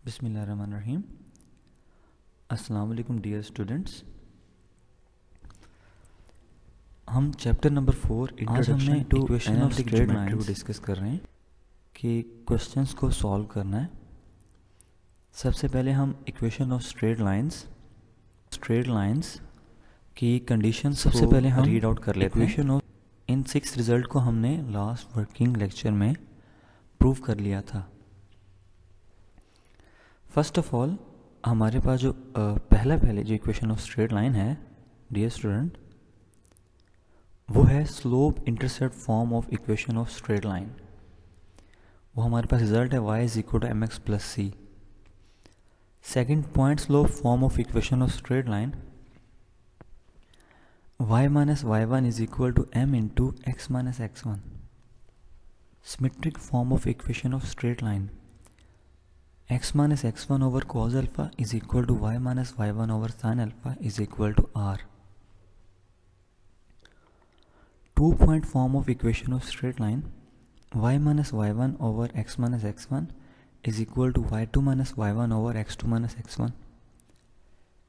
बिस्मिल्लाहिर्रहमानिर्रहीम। अस्सलाम वालेकुम डियर स्टूडेंट्स। हम chapter number 4 introduction to equation of straight lines को डिस्कस कर रहे हैं कि क्वेश्चंस को सॉल्व करना है। सबसे पहले हम इक्वेशन ऑफ स्ट्रेट लाइंस की कंडीशन सबसे पहले हम रीड आउट कर लेते हैं। इक्वेशन ऑफ इन 6 रिजल्ट को हमने लास्ट वर्किंग लेक्चर में प्रूव कर लिया था। फर्स्ट ऑफ ऑल हमारे पास जो पहले जो इक्वेशन ऑफ स्ट्रेट लाइन है डियर स्टूडेंट, वो है slope intercept form of equation of straight line. वो हमारे पास रिजल्ट है y is equal to m x plus c. Second point slope form of equation of straight line y minus y one is equal to m into x minus x one. Symmetric form of equation of straight line x minus x1 over cos alpha is equal to y minus y1 over sin alpha is equal to r. 2-point form of equation of straight line y minus y1 over x minus x1 is equal to y2 minus y1 over x2 minus x1.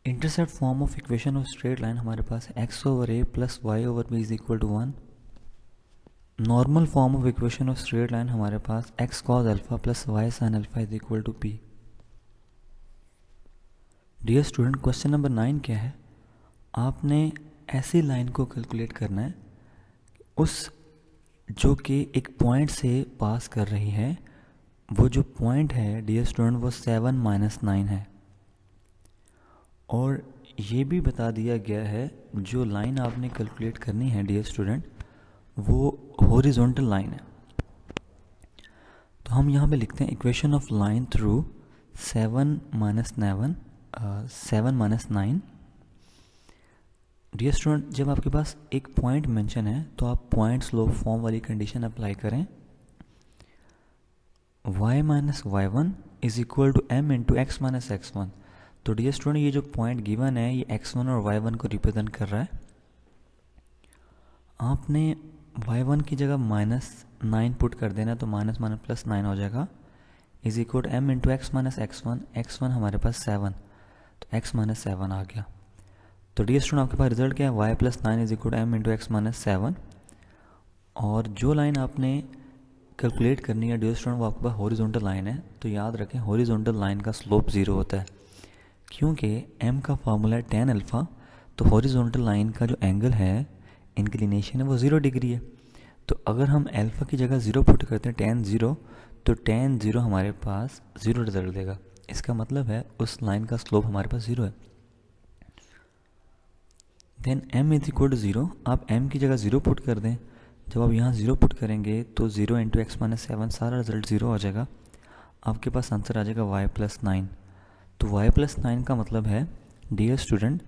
Intercept form of equation of straight line हमारे पास x over a plus y over b is equal to 1. Normal form of equation of straight line हमारे पास x cos alpha plus y sin alpha is equal to p। Dear student, question number 9 क्या है? आपने ऐसी line को calculate करना है उस जो कि एक पॉइंट से पास कर रही है। वो जो पॉइंट है डियर स्टूडेंट वो 7-9 है। और ये भी बता दिया गया है जो लाइन आपने कैलकुलेट करनी है डियर स्टूडेंट वो हॉरिजॉन्टल लाइन है। तो हम यहाँ पे लिखते हैं equation of line through 7-9। Dear student, जब आपके पास एक पॉइंट मेंशन है तो आप पॉइंट स्लोप फॉर्म वाली कंडीशन अप्लाई करें। y minus y one is equal to m into x minus x one. तो डियर स्टूडेंट, ये जो पॉइंट गिवन है ये x1 और y1 को रिप्रेजेंट कर रहा है। आपने y1 की जगह -9 पुट कर देना तो माइनस माइनस प्लस 9 हो जाएगा is equal to m into x minus x1। x1 हमारे पास 7 तो x माइनस 7 आ गया। तो डियर स्टूडेंट, आपके पास रिजल्ट क्या है? y plus 9 is equal to m into x minus 7। और जो लाइन आपने कैलकुलेट करनी है डियर स्टूडेंट वो आपके पास हॉरिजॉन्टल लाइन है। तो याद रखें हॉरिजॉन्टल लाइन का स्लोप 0 होता है क्योंकि m का फार्मूला है tan अल्फ़ा। तो हॉरिजॉन्टल लाइन का जो एंगल है इंक्लिनेशन है वो 0 डिग्री है। तो अगर हम अल्फ़ा की जगह 0 पुट करते हैं tan 0 तो tan 0 हमारे पास 0 रिजल्ट देगा। इसका मतलब है उस लाइन का स्लोप हमारे पास 0 है। Then m is equal to 0। आप m की जगह 0 पुट कर दें। जब आप यहाँ 0 पुट करेंगे तो 0 इंटू एक्स माइनस 7 सारा रिजल्ट 0 हो जाएगा। आपके पास आंसर आ जाएगा y प्लस 9। तो y प्लस 9 का मतलब है डियर स्टूडेंट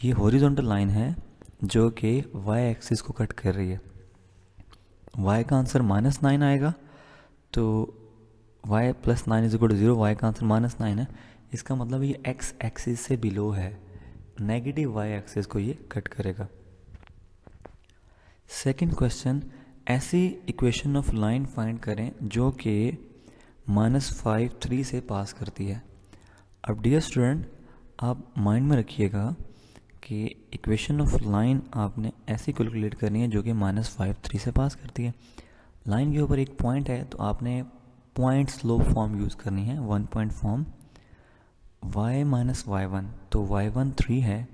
ये हॉरिजॉन्टल लाइन है जो कि y एक्सिस को कट कर रही है। y का आंसर -9 आएगा। तो y plus 9 is equal to 0। y का आंसर -9 है। इसका मतलब ये x एक्सिस से बिलो है, नेगेटिव y एक्सिस को ये कट करेगा। सेकंड क्वेश्चन, ऐसी इक्वेशन ऑफ लाइन फाइंड करें जो कि -5 3 से पास करती है। अब डियर स्टूडेंट, आप माइंड में रखिएगा कि इक्वेशन ऑफ लाइन आपने ऐसी कैलकुलेट करनी है जो कि -5 3 से पास करती है। लाइन के ऊपर एक पॉइंट है तो आपने पॉइंट स्लोप फॉर्म यूज़ करनी है, 1 point form. y minus y one, तो y1 3 है,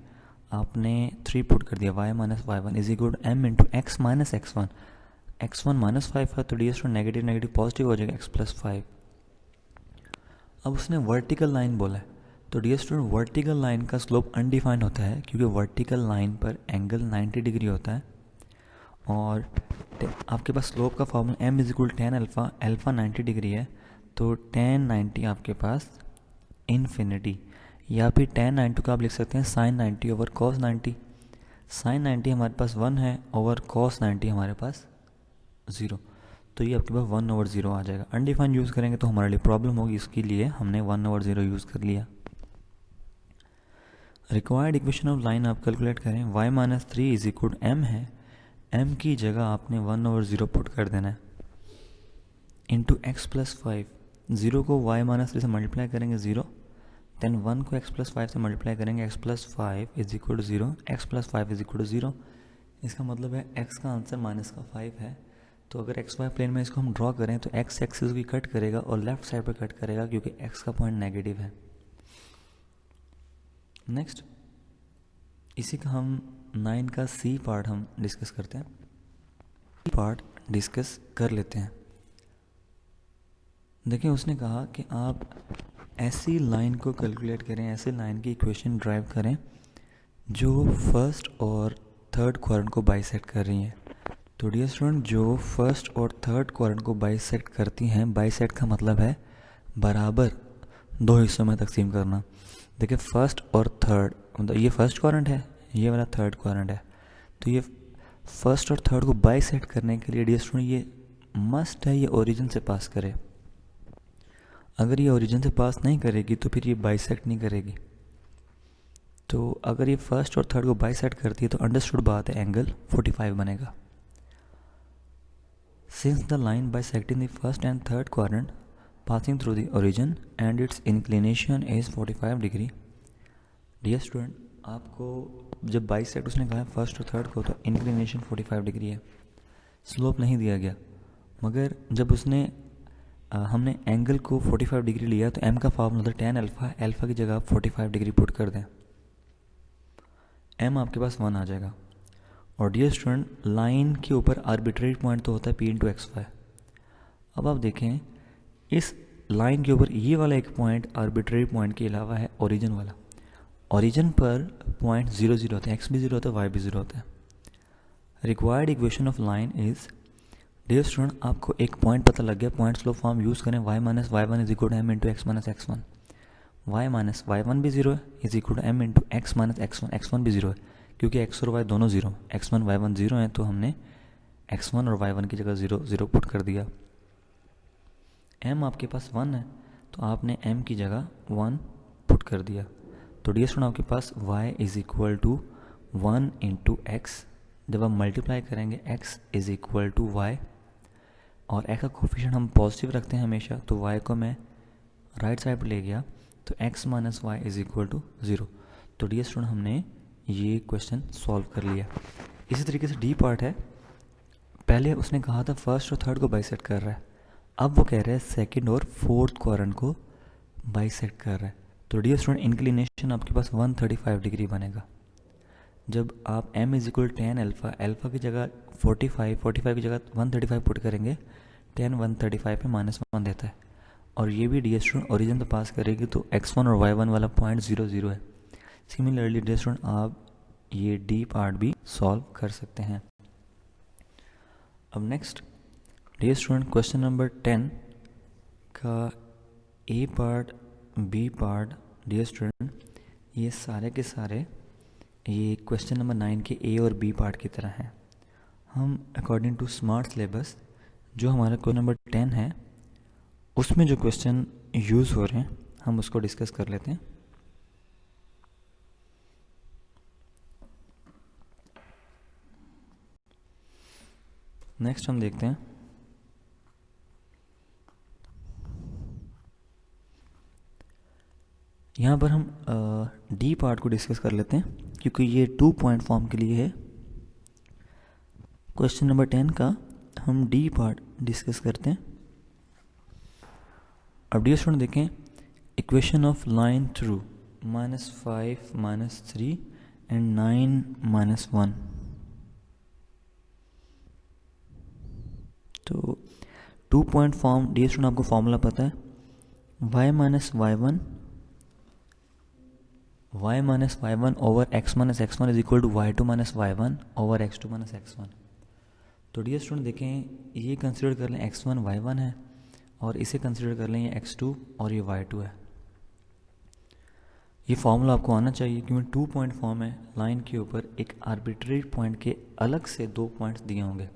आपने 3 पुट कर दिया। y minus y one is equal to m into x minus x one. x1 -5 है तो dear student negative negative positive हो जाएगा x प्लस 5। अब उसने वर्टिकल लाइन बोला है तो डियर स्टूडेंट वर्टिकल लाइन का स्लोप अनडिफाइंड होता है क्योंकि वर्टिकल लाइन पर एंगल 90 डिग्री होता है। और आपके पास स्लोप का formula m is equal tan alpha, alpha 90 degree है तो tan 90 आपके पास इन्फिनिटी, या फिर tan 90 का आप लिख सकते हैं sin 90 ओवर cos 90। sin 90 हमारे पास 1 है ओवर cos 90 हमारे पास 0। तो ये आपके पास 1 ओवर 0 आ जाएगा। अनडिफाइंड यूज़ करेंगे तो हमारे लिए प्रॉब्लम होगी, इसके लिए हमने 1 ओवर 0 यूज़ कर लिया। रिक्वायर्ड इक्वेशन ऑफ लाइन आप कैलकुलेट करें। y minus 3 is equal to m है, m की जगह आपने 1 ओवर 0 पुट कर देना है इंटू एक्स प्लस 5। 0 को y माइनस 3 से मल्टीप्लाई करेंगे 0, देन 1 को x प्लस 5 से मल्टीप्लाई करेंगे x plus 5 is equal to 0, x plus 5 is equal to 0। इसका मतलब है x का आंसर माइनस का 5 है। तो अगर एक्स वाई प्लेन में इसको हम ड्रॉ करें तो x एक्सिस की कट करेगा और लेफ्ट साइड पर कट करेगा क्योंकि x का पॉइंट नेगेटिव है। नेक्स्ट इसी का हम 9 का सी पार्ट हम डिस्कस करते हैं। पार्ट डिस्कस कर लेते हैं। देखिए उसने कहा कि आप ऐसी लाइन को कैलकुलेट करें, ऐसी लाइन की इक्वेशन ड्राइव करें जो फर्स्ट और थर्ड क्वाड्रेंट को बाइसेक्ट कर रही है। तो डियर स्टूडेंट, जो फर्स्ट और थर्ड क्वाड्रेंट को बाइसेक्ट करती हैं, बाइसेक्ट का मतलब है बराबर दो हिस्सों में तकसीम करना। देखिए फर्स्ट और थर्ड, मतलब ये फर्स्ट क्वाड्रेंट है, ये वाला थर्ड क्वाड्रेंट है। तो ये फर्स्ट और थर्ड को बाइसेक्ट करने के लिए डियर स्टूडेंट ये मस्ट है ये ओरिजिन से पास करे। अगर ये ओरिजिन से पास नहीं करेगी तो फिर ये बाइसेक्ट नहीं करेगी। तो अगर ये फर्स्ट और थर्ड को बाइसेक्ट करती है तो अंडरस्टूड बात है, एंगल 45 बनेगा। Since the line bisecting the first and third quadrant passing through the origin and its inclination is 45 degree. Dear student, आपको जब बाइसेक्ट उसने कहा है फर्स्ट और थर्ड को तो इंक्लिनेशन 45 डिग्री है, स्लोप नहीं दिया गया। मगर जब उसने हमने एंगल को 45 डिग्री लिया तो m का फॉर्मूला था tan अल्फ़ा, अल्फ़ा की जगह 45 डिग्री पुट कर दें, m आपके पास 1 आ जाएगा। और डियर स्टूडेंट, लाइन के ऊपर आर्बिट्रेरी पॉइंट तो होता है p इंटू एक्स वाई। अब आप देखें इस लाइन के ऊपर ये वाला एक पॉइंट आर्बिट्रेरी पॉइंट के अलावा है ओरिजिन वाला। ओरिजिन पर पॉइंट 0 0 होते हैं, x भी 0 होता है, y भी 0 होता है। Required equation of line is, dear student आपको एक पॉइंट पता लग गया, पॉइंट स्लोप फॉर्म यूज़ करें, y minus y one is equal to m into x minus x one. Y minus y one भी 0 है is equal to m into x minus x one भी 0 है क्योंकि x और y दोनों 0, x1 y1 0 हैं तो हमने x1 और y1 की जगह 0 0 पुट कर दिया। m आपके पास 1 है तो आपने m की जगह 1 पुट कर दिया। तो डियर स्टूडेंट आपके पास y is equal to 1 into x, जब आप मल्टीप्लाई करेंगे x is equal to y और x का कोफिशिएंट हम पॉजिटिव रखते हैं हमेशा, तो y को मैं राइट साइड पर ले गया तो x minus y is equal to 0। तो डियर स्टूडेंट हमने ये क्वेश्चन सॉल्व कर लिया। इसी तरीके से डी पार्ट है, पहले उसने कहा था फर्स्ट और थर्ड को बाइसेक्ट कर रहा है, अब वो कह रहा है सेकंड और फोर्थ क्वाड्रेंट को बाइसेक्ट कर रहा है। तो डियर स्टूडेंट इंक्लिनेशन आपके पास 135 डिग्री बनेगा। जब आप m is equal tan alpha, alpha की जगह 45 की जगह 135 पुट करेंगे, tan 135 पे -1 देता है। और ये भी डियर स्टूडेंट ओरिजिन तो पास करेगी तो x1 और y1 वाला पॉइंट 0 0 है। सिमिलरली डियर स्टूडेंट आप ये डी पार्ट भी सॉल्व कर सकते हैं। अब next dear student question number 10 का A part B part, dear student ये सारे के सारे ये क्वेश्चन नंबर 9 के ए और बी पार्ट की तरह हैं। हम अकॉर्डिंग टू स्मार्ट सिलेबस जो हमारा क्वेश्चन नंबर 10 है उसमें जो क्वेश्चन यूज़ हो रहे हैं हम उसको डिस्कस कर लेते हैं। नेक्स्ट हम देखते हैं यहाँ पर हम डी पार्ट को डिस्कस कर लेते हैं क्योंकि ये 2 पॉइंट फॉर्म के लिए है। क्वेश्चन नंबर 10 का हम डी पार्ट डिस्कस करते हैं। अब डियर स्टूडेंट देखें equation of line through -5 -3 and 9 -1। तो 2 पॉइंट फॉर्म, डियर स्टूडेंट आपको फॉर्मूला पता है, y minus y one over x minus x one is equal to y2 minus y one over x2 minus x1। तो dear student देखें ये consider कर लें x1 y1 है और इसे कंसिडर कर लें ये x2 और ये y2 है। ये फॉर्मूला आपको आना चाहिए क्योंकि 2 पॉइंट फॉर्म है, लाइन के ऊपर एक आर्बिट्रेरी पॉइंट के अलग से 2 पॉइंट्स दिए होंगे।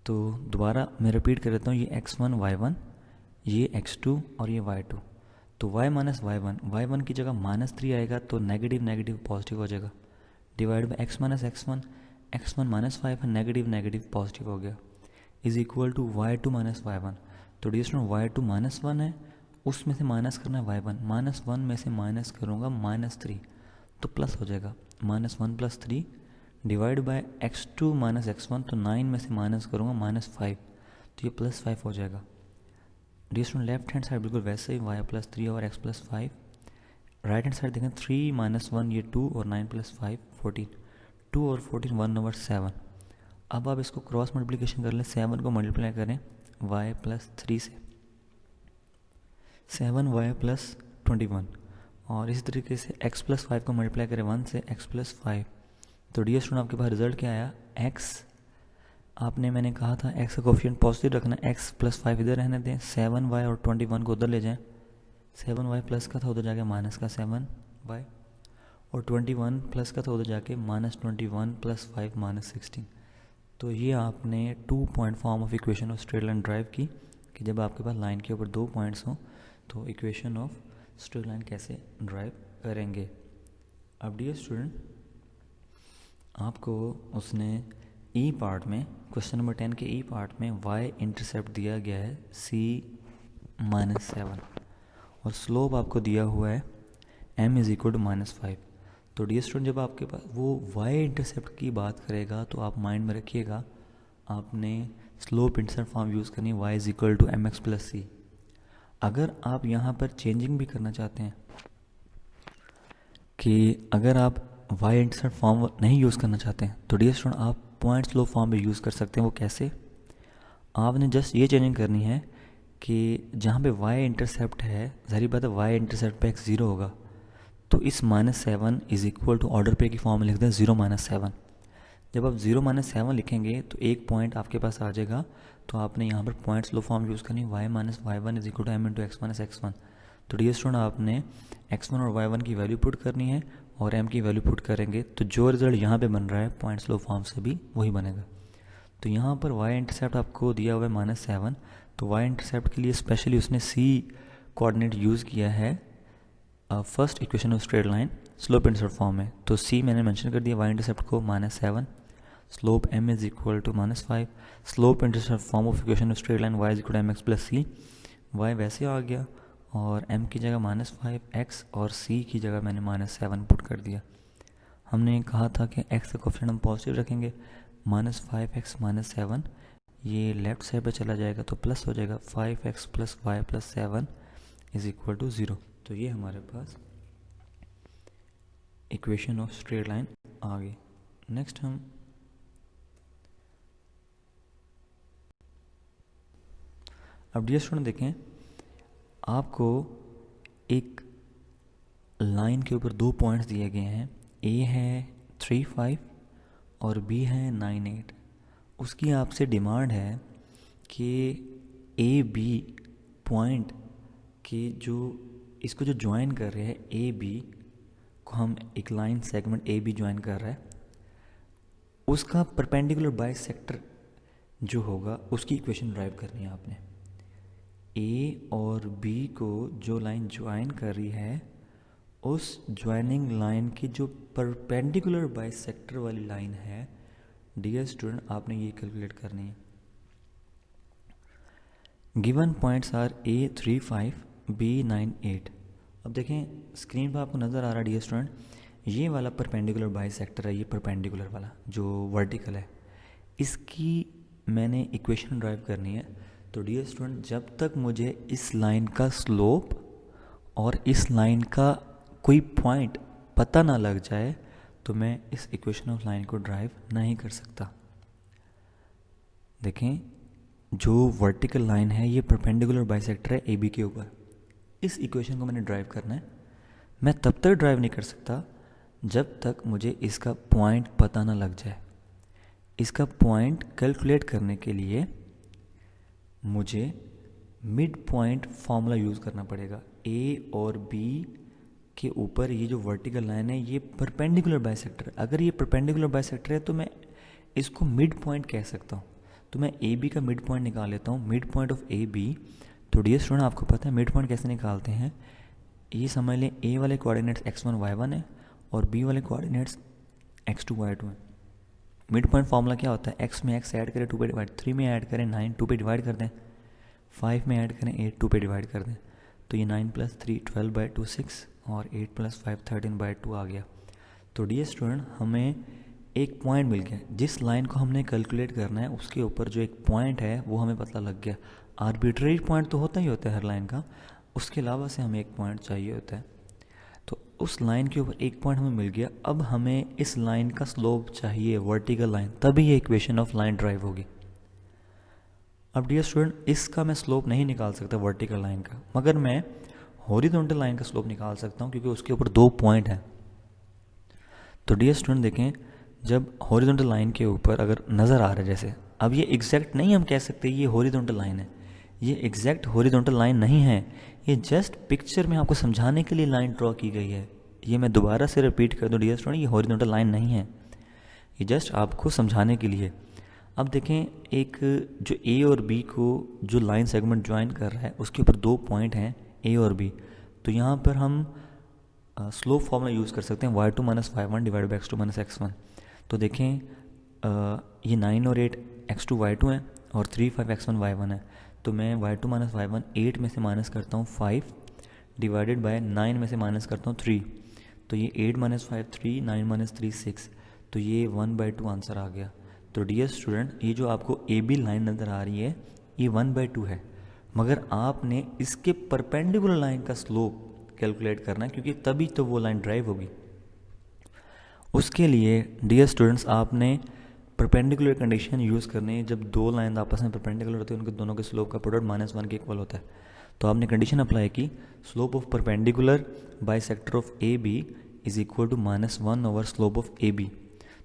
तो दोबारा मैं रिपीट कर देता हूँ, ये x1 y1, ये x2 और ये y2। तो y माइनस वाई वन की जगह -3 आएगा तो नेगेटिव नेगेटिव पॉजिटिव हो जाएगा, divide by x minus x1 -5 है, नेगेटिव नेगेटिव पॉजिटिव हो गया, is equal to y2 minus y one. तो डियर स्टूडेंट y2 -1 है, उसमें से माइनस करना है y1, -1 में से माइनस करूँगा -3 तो प्लस हो जाएगा, -1 + 3 डिवाइड बाय x2 - x1, तो 9 में से माइनस करूँगा -5 तो ये +5 हो जाएगा। Dear student left hand side बिल्कुल वैसे ही y + 3 और x + 5, राइट हैंड साइड देखें 3 - 1 ये 2 और 9 + 5 14, 2 और 14 1/7। अब आप इसको क्रॉस मल्टीप्लिकेशन कर लें, 7 को मल्टीप्लाई करें y + 3 से, 7y + 21, और इसी तरीके से x + 5 को मल्टीप्लाई करें 1 से, x + 5। तो डियर स्टूडेंट आपके पास रिजल्ट क्या आया, x, आपने मैंने कहा था x का कोफिशिएंट पॉजिटिव रखना, x + 5 इधर रहने दें, 7y और 21 को उधर ले जाएं, 7y प्लस का था उधर जाके माइनस का 7y, और 21 प्लस का था उधर जाके -21 + 5 -16। तो ये आपने 2 point form of equation of straight line drive की, कि जब आपके पास लाइन के ऊपर 2 पॉइंट्स हों तो इक्वेशन ऑफ स्ट्रेट लाइन कैसे ड्राइव करेंगे। अब डियर स्टूडेंट आपको उसने ई पार्ट में, क्वेश्चन नंबर 10 के ई पार्ट में y इंटरसेप्ट दिया गया है c-7 और स्लोप आपको दिया हुआ है m = -5। तो डियर स्टूडेंट जब आपके पास वो y इंटरसेप्ट की बात करेगा तो आप माइंड में रखिएगा आपने स्लोप इंटरसेप्ट फॉर्म यूज़ करनी, y = mx + c। अगर आप यहाँ पर चेंजिंग भी करना चाहते हैं कि अगर आप y इंटरसेप्ट फॉर्म नहीं यूज़ करना चाहते हैं तो डियर स्टूडेंट आप पॉइंट स्लोप फॉर्म भी यूज़ कर सकते हैं। वो कैसे, आपने जस्ट ये चेंजिंग करनी है कि जहाँ पे y इंटरसेप्ट है, ज़ाहिर बात है y इंटरसेप्ट पे x 0 होगा, तो इस -7 = ऑर्डर पे की फॉर्म में लिख दें 0 - 7। जब आप 0 - 7 लिखेंगे तो एक पॉइंट आपके पास आ जाएगा, तो आपने यहाँ पर पॉइंट स्लोप फॉर्म यूज़ करनी, y - y1 = m × x - x1। तो डियर स्टूडेंट आपने x1 और y1 की वैल्यू पुट करनी है और m की वैल्यू पुट करेंगे तो जो रिज़ल्ट यहाँ पे बन रहा है पॉइंट स्लोप फॉर्म से भी वही बनेगा। तो यहाँ पर y इंटरसेप्ट आपको दिया हुआ है -7, तो y इंटरसेप्ट के लिए स्पेशली उसने c कोऑर्डिनेट यूज़ किया है first equation of straight line slope intercept form में। तो c मैंने मेंशन कर दिया y इंटरसेप्ट को -7, slope m = -5, slope intercept form of equation of straight line y = mx + c। y वैसे आ गया और m की जगह -5, x और c की जगह मैंने -7 पुट कर दिया। हमने कहा था कि x का कोफिशिएंट हम पॉजिटिव रखेंगे, -5x - 7 ये लेफ्ट साइड पे चला जाएगा तो प्लस हो जाएगा, 5x + y + 7 = 0। तो ये हमारे पास इक्वेशन ऑफ स्ट्रेट लाइन आ गई। नेक्स्ट हम अब डियर स्टूडेंट देखें, आपको एक लाइन के ऊपर 2 पॉइंट्स दिए गए हैं, a है 3, 5 और b है 9, 8। उसकी आपसे डिमांड है कि ए बी पॉइंट की जो इसको जो ज्वाइन कर रहे हैं ए बी को, हम एक line segment A B join कर रहा है, उसका परपेंडिकुलर बाइसेक्टर जो होगा उसकी इक्वेशन ड्राइव करनी है आपने। ए और बी को जो लाइन ज्वाइन कर रही है उस ज्वाइनिंग लाइन की जो परपेंडिकुलर बाइसेक्टर वाली लाइन है डियर स्टूडेंट आपने ये कैलकुलेट करनी है। Given points are a 3, 5 b 9, 8। अब देखें स्क्रीन पर आपको नज़र आ रहा है डियर स्टूडेंट, ये वाला परपेंडिकुलर बाइसेक्टर है, ये परपेंडिकुलर वाला जो वर्टिकल है, इसकी मैंने इक्वेशन ड्राइव करनी है। तो डियर स्टूडेंट जब तक मुझे इस लाइन का स्लोप और इस लाइन का कोई पॉइंट पता ना लग जाए तो मैं इस इक्वेशन ऑफ लाइन को ड्राइव नहीं कर सकता। देखें जो वर्टिकल लाइन है ये परपेंडिकुलर बाइसेक्टर है ए बी के ऊपर, इस इक्वेशन को मैंने ड्राइव करना है। मैं तब तक ड्राइव नहीं कर सकता जब तक मुझे इसका पॉइंट पता ना लग जाए। इसका पॉइंट कैलकुलेट करने के लिए मुझे मिड पॉइंट फॉर्मूला यूज़ करना पड़ेगा। ए और बी के ऊपर ये जो वर्टिकल लाइन है ये परपेंडिकुलर बाइसेक्टर, अगर ये परपेंडिकुलर बाइसेक्टर है तो मैं इसको मिड पॉइंट कह सकता हूँ। तो मैं ए बी का मिड पॉइंट निकाल लेता हूँ, mid point of A B. तो डियर स्टूडेंट आपको पता है मिड पॉइंट कैसे निकालते हैं, ये समझ लें ए वाले कोऑर्डिनेट्स x1 y1 है और बी वाले कोऑर्डिनेट्स x2 y2 है। मिड पॉइंट फार्मूला क्या होता है, x में x ऐड करें 2 पे डिवाइड, 3 में ऐड करें 9, 2 पे डिवाइड कर दें, 5 में ऐड करें, 8 2 पे डिवाइड कर दें, तो ये 9 + 3 12/2 6 और 8 + 5 13/2 आ गया। तो डियर स्टूडेंट, हमें एक पॉइंट मिल गया। जिस लाइन को हमने कैलकुलेट करना है उसके ऊपर जो एक पॉइंट है वो हमें पता लग गया। आर्बिट्रेरी पॉइंट तो होता ही होता है हर लाइन का, उसके अलावा से हमें एक पॉइंट चाहिए होता है। तो उस लाइन के ऊपर एक पॉइंट हमें मिल गया। अब हमें इस लाइन का स्लोप चाहिए, वर्टिकल लाइन, तभी ये इक्वेशन ऑफ लाइन ड्राइव होगी। अब डियर स्टूडेंट, इसका मैं स्लोप नहीं निकाल सकता वर्टिकल लाइन का, मगर मैं हॉरिजॉन्टल लाइन का स्लोप निकाल सकता हूँ क्योंकि उसके ऊपर 2 पॉइंट हैं। तो डियर स्टूडेंट देखें, जब हॉरिजॉन्टल लाइन के ऊपर अगर नज़र आ रहा है, जैसे अब ये एग्जैक्ट नहीं हम कह सकते ये हॉरिजॉन्टल लाइन है, ये एग्जैक्ट हॉरिजॉन्टल लाइन नहीं है, ये जस्ट पिक्चर में आपको समझाने के लिए लाइन ड्रॉ की गई है। ये मैं दोबारा से रिपीट कर दूं डियर स्टूडेंट, ये हॉरिजॉन्टल लाइन नहीं है, ये जस्ट आपको समझाने के लिए। अब देखें, एक जो ए और बी को जो लाइन सेगमेंट ज्वाइन कर रहा है उसके ऊपर 2 पॉइंट हैं ए और बी। तो यहाँ पर हम स्लोप फॉर्मूला यूज़ कर सकते हैं y2 - y1 / x2 - x1। तो देखें, ये 9 और 8 x2 y2 है और 3 5 x1 y1 है। तो मैं y2 - y1 8 में से माइनस करता हूँ 5 डिवाइडेड बाय 9 में से माइनस करता हूँ 3। तो ये 8 - 5 3, 9 - 3 6, तो ये 1/2 आंसर आ गया। तो डियर स्टूडेंट, ये जो आपको ए बी लाइन नज़र आ रही है ये 1/2 है, मगर आपने इसके परपेंडिकुलर लाइन का स्लोप कैलकुलेट करना है क्योंकि तभी तो वो लाइन ड्राइव होगी। उसके लिए डियर स्टूडेंट्स, आपने परपेंडिकुलर कंडीशन यूज़ करनी है। जब 2 लाइन आपस में परपेंडिकुलर होती है उनके दोनों के स्लोप का प्रोडक्ट -1 के इक्वल होता है। तो आपने कंडीशन अप्लाई की, slope of perpendicular bisector of A B is equal to -1 over slope of A B.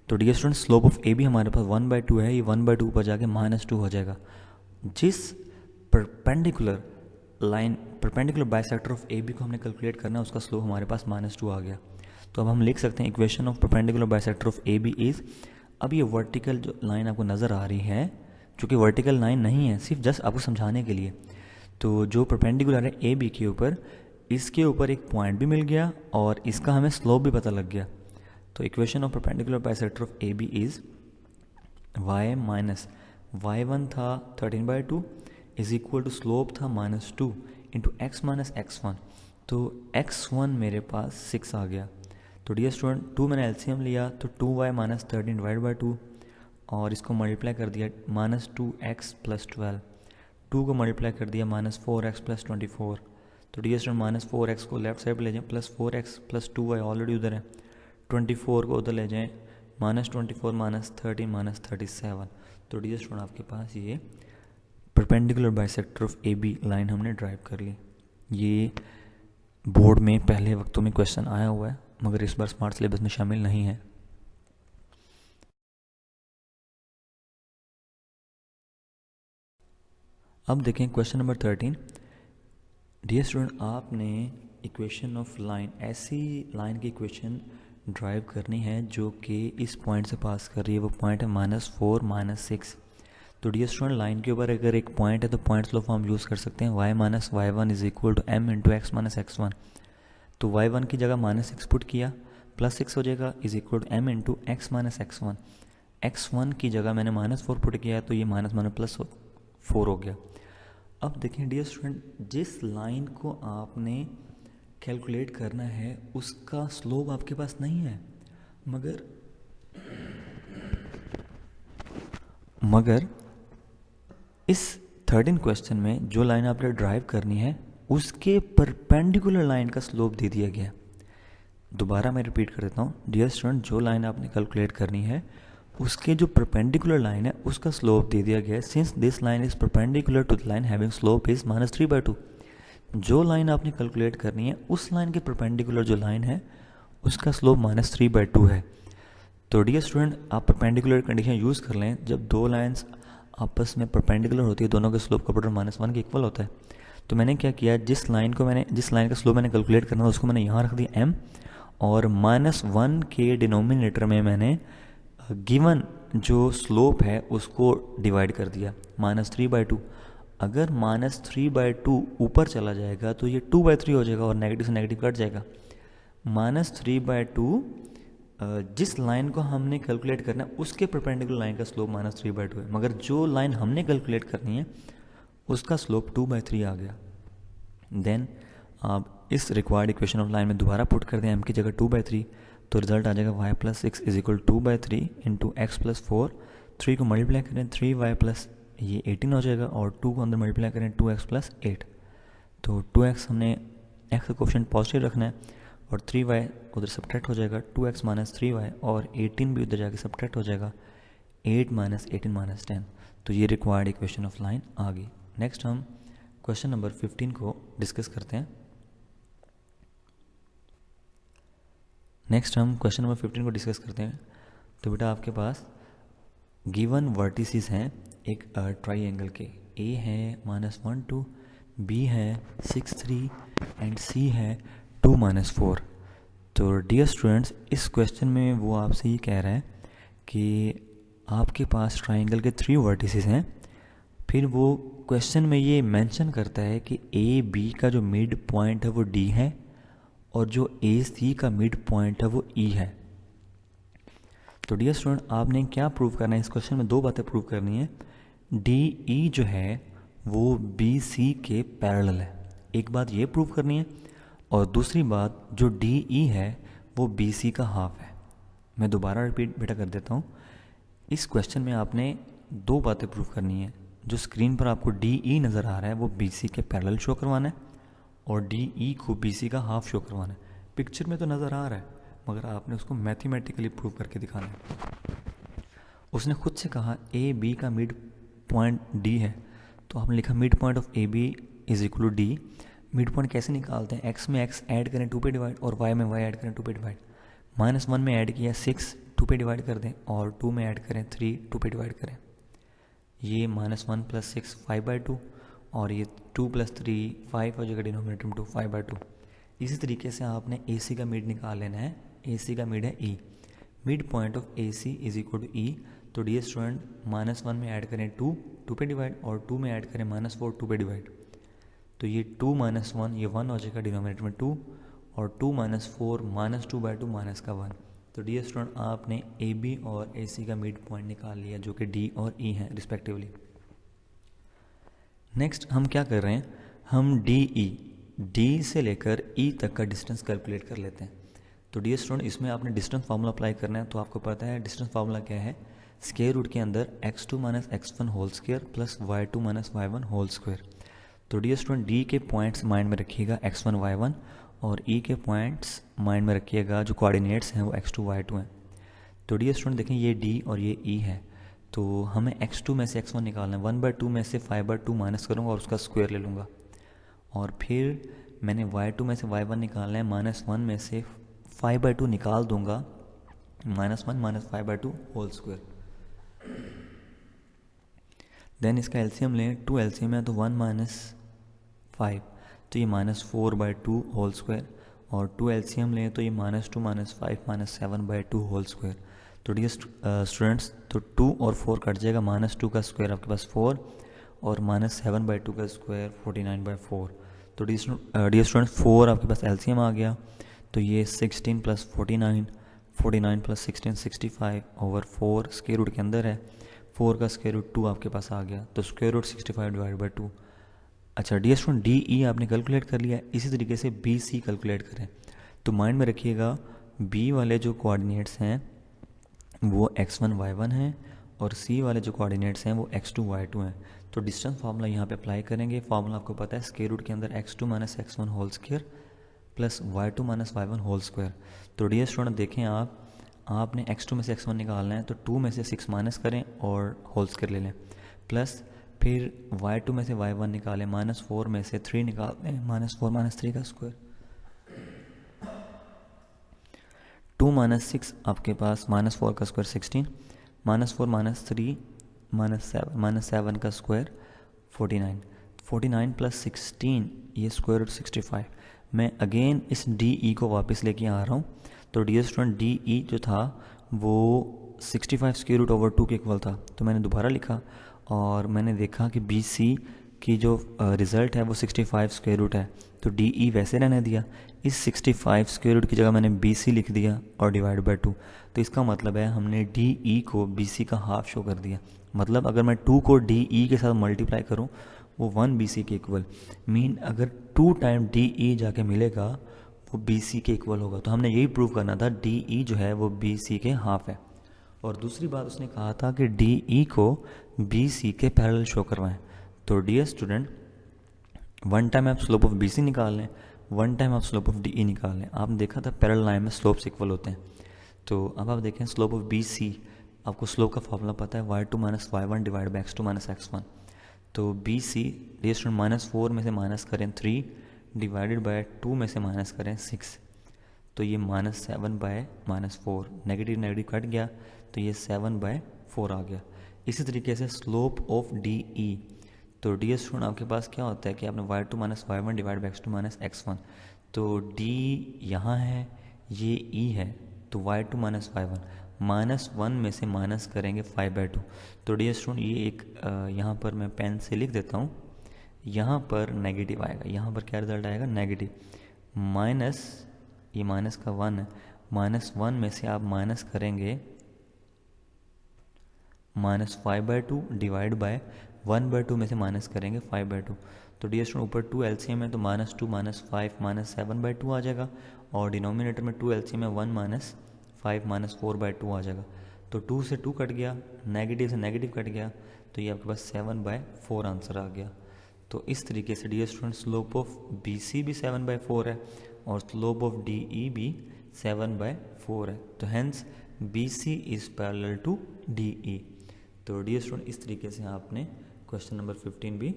तो dear student, slope of A B हमारे पास 1/2 है, ये 1/2 ऊपर जाके -2 हो जाएगा। जिस perpendicular line, perpendicular bisector of A B को हमने कैलकुलेट करना है उसका स्लोप हमारे पास -2 आ गया। तो अब हम लिख सकते हैं equation of perpendicular bisector of A B is, अब ये वर्टिकल जो लाइन आपको नज़र आ रही है, जो कि वर्टिकल लाइन नहीं है, सिर्फ जस्ट आपको समझाने के लिए, तो जो परपेंडिकुलर है ए बी के ऊपर, इसके ऊपर एक पॉइंट भी मिल गया और इसका हमें स्लोप भी पता लग गया। तो equation of perpendicular bisector of A B is y minus y1 था 13/2 इज इक्वल टू स्लोप था -2 इंटू x माइनस x1। तो x1 मेरे पास 6 आ गया। तो डियर स्टूडेंट, 2 मैंने एलसीएम लिया तो 2y - 13 / 2 और इसको मल्टीप्लाई कर दिया -2x + 12, 2 को मल्टीप्लाई कर दिया -4x + 24। तो डियर स्टूडेंट, -4x को लेफ्ट साइड पे ले जाएं, +4x + 2y ऑलरेडी उधर है, 24 को उधर ले जाएं, -24 - 13 - 37। तो डियर स्टूडेंट, आपके पास ये perpendicular bisector of A B line हमने ड्राइव कर ली। ये बोर्ड में पहले वक्तों में क्वेश्चन आया हुआ है मगर इस बार स्मार्ट सिलेबस में शामिल नहीं है। अब देखें क्वेश्चन नंबर 13। डियर स्टूडेंट, आपने इक्वेशन ऑफ लाइन, ऐसी लाइन की इक्वेशन ड्राइव करनी है जो कि इस पॉइंट से पास कर रही है। वो पॉइंट है -4 - 6। तो डियर स्टूडेंट, लाइन के ऊपर अगर एक पॉइंट है तो पॉइंट स्लो फॉर्म यूज़ कर सकते हैं, y - y1 is equal to m into x - x1। तो y1 की जगह -6 पुट किया, +6 हो जाएगा, is equal to m into x - x1। x1 की जगह मैंने -4 पुट किया तो ये +4 हो गया। अब देखें डियर स्टूडेंट, जिस लाइन को आपने कैलकुलेट करना है उसका स्लोप आपके पास नहीं है, मगर इस 13 क्वेश्चन में जो लाइन आपने ड्राइव करनी है उसके परपेंडिकुलर लाइन का स्लोप दे दिया गया। दोबारा मैं रिपीट कर देता हूँ डियर स्टूडेंट, जो लाइन आपने कैलकुलेट करनी है उसके जो परपेंडिकुलर लाइन है उसका स्लोप दे दिया गया है। Since this line is perpendicular to the line having slope is -3/2। जो लाइन आपने कैलकुलेट करनी है उस लाइन के परपेंडिकुलर जो लाइन है उसका स्लोप -3/2 है। तो डियर स्टूडेंट, आप परपेंडिकुलर कंडीशन यूज़ कर लें। जब 2 लाइन्स आपस में परपेंडिकुलर होती है दोनों के स्लोप का प्रोडक्ट -1 के इक्वल होता है। तो मैंने क्या किया, जिस लाइन का स्लोप मैंने कैलकुलेट करना था उसको मैंने यहाँ रख दिया m, और -1 के डिनोमिनेटर में मैंने गिवन जो स्लोप है उसको डिवाइड कर दिया -3/2। अगर -3/2 ऊपर चला जाएगा तो ये 2/3 हो जाएगा और नेगेटिव से नेगेटिव कट जाएगा। -3/2 जिस लाइन को हमने कैलकुलेट करना है उसके परपेंडिकुलर लाइन का स्लोप -3/2 है, मगर जो लाइन हमने कैलकुलेट करनी है उसका स्लोप 2/3 आ गया। देन आप इस रिक्वायर्ड इक्वेशन ऑफ लाइन में दोबारा पुट कर दें m की जगह 2/3, तो रिजल्ट आ जाएगा y + 6 = 2/3 इंटू x + 4। 3 को मल्टीप्लाई करें 3y प्लस ये 18 हो जाएगा, और 2 को अंदर मल्टीप्लाई करें 2x + 8। तो 2x हमने x का कोफिशिएंट पॉजिटिव रखना है, और 3y उधर सब्ट्रैक्ट हो जाएगा, 2x - 3y, और 18 भी उधर जाके सब्ट्रैक्ट हो जाएगा, 8 - 18 - 10। तो ये रिक्वायर्ड इक्वेशन ऑफ लाइन आ गई। नेक्स्ट हम क्वेश्चन नंबर 15 को डिस्कस करते हैं। तो बेटा आपके पास गिवन वर्टिसेस हैं एक ट्राइंगल के, A है -1 2, B है 6 3 एंड C है 2 - 4। तो डियर स्टूडेंट्स, इस क्वेश्चन में वो आपसे ये कह रहा है कि आपके पास ट्राइंगल के 3 वर्टिसेस हैं। फिर वो क्वेश्चन में ये मेंशन करता है कि AB का जो मिड पॉइंट है वो D है, और जो AC का मिड पॉइंट है वो E है। तो डियर स्टूडेंट, आपने क्या प्रूव करना है? इस क्वेश्चन में 2 बातें प्रूव करनी है। DE जो है वो BC के पैरेलल है, एक बात ये प्रूव करनी है, और दूसरी बात जो DE है वो BC का हाफ है। मैं दोबारा रिपीट बेटा कर देता हूँ। इस क्वेश्चन में आपने 2 बातें प्रूव करनी है। जो स्क्रीन पर आपको DE नज़र आ रहा है वो BC के पैरेलल शो करवाना है, और DE को BC का हाफ शो करवाना है। पिक्चर में तो नज़र आ रहा है, मगर आपने उसको मैथमेटिकली प्रूव करके दिखाना है। उसने खुद से कहा AB का मिड पॉइंट D है, तो आपने लिखा mid point of AB = D। Mid point कैसे निकालते हैं? x में x ऐड करें 2 पे डिवाइड, और y में y ऐड करें 2 पे डिवाइड। -1 में ऐड किया 6 2 पे डिवाइड कर दें, और 2 में ऐड करें 3 2 पे डिवाइड करें। ये -1 + 6 5/2, और ये 2 + 3 5 हो जाएगा, डिनोमिनेटर में 2 5/2। इसी तरीके से आपने AC का मिड निकाल लेना है। AC का मिड है E, mid point of AC = E। तो डियर स्टूडेंट, -1 में ऐड करें 2 2 पे डिवाइड, और 2 में ऐड करें -4 2 पे डिवाइड। तो ये 2 - 1 ये 1 हो जाएगा, डिनोमिनेटर में 2, और 2 - 4 -2/2 माइनस का 1। तो डियर स्टूडेंट, आपने AB और AC का मिड पॉइंट निकाल लिया, जो कि D और E हैं रिस्पेक्टिवली। नेक्स्ट हम क्या कर रहे हैं? हम D से लेकर E तक का डिस्टेंस कैलकुलेट कर लेते हैं। तो डियर स्टूडेंट, इसमें आपने डिस्टेंस फार्मूला अप्लाई करना है। तो आपको पता है डिस्टेंस फार्मूला क्या है? स्क्वायर रूट के अंदर x2 - x1 whole square plus y2 - y1 whole square. तो डियर स्टूडेंट, D के पॉइंट्स माइंड में रखिएगा x1 y1, और E के पॉइंट्स माइंड में रखिएगा जो कोऑर्डिनेट्स हैं वो x2 y2 हैं। तो डियर स्टूडेंट देखें, ये D और ये E है, तो हमें x2 में से x1 निकालना है। 1/2 में से 5/2 माइनस करूँगा और उसका स्क्वायर ले लूँगा, और फिर मैंने y2 में से y1 निकालना है। -1 में से 5/2 निकाल दूंगा, -1 - 5/2 होल स्क्वायर। देन इसका एलसीएम लें, 2 एलसीएम है तो 1 - 5, तो ये -4/2 होल स्क्वायर, और 2 एलसीएम लें तो ये -2 - 5 - 7/2 होल स्क्वायर। तो डियर स्टूडेंट्स, तो 2 और 4 कट जाएगा, -2 का स्क्वायर आपके पास 4, और -7/2 का स्क्वायर 49/4। तो डियर स्टूडेंट्स, 4 आपके पास एलसीएम आ गया, तो ये 16 + 49, 49 + 16 65 ओवर 4 स्क्वायर रूट के अंदर है। 4 का स्क्वायर रूट 2 आपके पास आ गया, तो स्क्वायर रूट 65/2। अच्छा डियर स्टूडेंट, DE आपने कैलकुलेट कर लिया। इसी तरीके से BC कैलकुलेट करें। तो माइंड में रखिएगा B वाले जो कोऑर्डिनेट्स हैं वो x1 y1 हैं, और C वाले जो कोऑर्डिनेट्स हैं वो x2 y2 हैं। तो डिस्टेंस फार्मूला यहाँ पे अप्लाई करेंगे। फार्मूला आपको पता है, स्क्वायर रूट के अंदर x2 - x1 whole square plus y2 - y1 whole square. तो डियर स्टूडेंट देखें, आपने x2 में से x1 निकालना है, तो 2 में से 6 माइनस करें और होल स्क्वायर ले लें, प्लस फिर y2 में से y1 निकालें, -4 में से 3 निकालते हैं, -4 - 3 का स्क्वायर। 2 - 6 आपके पास -4 का स्क्वायर 16, -4 - 3 -7 का स्क्वायर 49, 49 + 16 ये स्क्वायर रूट 65। मैं अगेन इस DE को वापस लेके आ रहा हूँ। तो डियर स्टूडेंट, DE जो था वो 65 स्क्वायर रूट ओवर 2 के इक्वल था, तो मैंने दोबारा लिखा, और मैंने देखा कि BC की जो रिज़ल्ट है वो 65 स्क्वायर रूट है, तो DE वैसे रहने दिया। इस 65 स्क्वायर रूट की जगह मैंने BC लिख दिया और डिवाइड बाय 2। तो इसका मतलब है हमने DE को BC का हाफ शो कर दिया। मतलब अगर मैं 2 को DE के साथ मल्टीप्लाई करूं, वो 1 BC के इक्वल, मीन अगर 2 टाइम DE जाके मिलेगा वो BC के इक्वल होगा। तो हमने यही प्रूव करना था, DE जो है वो BC के हाफ है। और दूसरी बात उसने कहा था कि DE को BC के पैरेलल शो करवाएं। तो डियर स्टूडेंट, वन टाइम आप स्लोप ऑफ BC निकाल लें, वन टाइम आप स्लोप ऑफ DE निकाल लें। आपने देखा था पैरेलल लाइन में स्लोप्स इक्वल होते हैं। तो अब आप देखें स्लोप ऑफ BC, आपको स्लोप का फॉर्मूला पता है y2 minus y1 divide by x2 minus x1। तो BC डियर स्टूडेंट -4 में से माइनस करें 3 डिवाइडेड बाय 2 में से माइनस करें 6, तो ये -7 बाय -4, नेगेटिव नेगेटिव कट गया तो ये 7 बाय 4 आ गया। इसी तरीके से स्लोप ऑफ DE, तो डियर स्टूडेंट आपके पास क्या होता है कि आपने y2 minus y1 divide by x2 minus x1, तो D यहाँ है, ये E है, तो y2 माइनस y1 -1 में से माइनस करेंगे 5/2। तो डियर स्टूडेंट ये एक यहाँ पर मैं पेन से लिख देता हूँ, यहाँ पर नेगेटिव आएगा, यहाँ पर क्या रिजल्ट आएगा नेगेटिव, माइनस ये माइनस का 1 है, -1 में से आप माइनस करेंगे -5/2 डिवाइड बाय 1/2 में से माइनस करेंगे 5/2। तो डियर स्टूडेंट ऊपर 2 LCM है तो -2 -5 -7/2 आ जाएगा, और डिनोमिनेटर में 2 LCM है 1 -5 -4/2 आ जाएगा। तो 2 से 2 कट गया, नेगेटिव से नेगेटिव कट गया, तो ये आपके पास 7/4 आंसर आ गया। तो इस तरीके से dear student slope of BC भी 7/4 है और स्लोप ऑफ DE भी 7/4 है। तो hence BC is parallel to DE। तो डियर स्टूडेंट इस तरीके से आपने क्वेश्चन नंबर 15 भी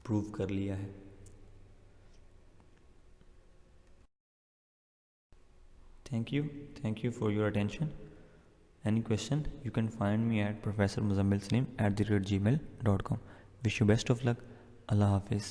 प्रूव कर लिया है। Thank you for your attention. Any question, you can find me at professormuzambilsalim@gmail.com. Wish you best of luck. Allah Hafiz.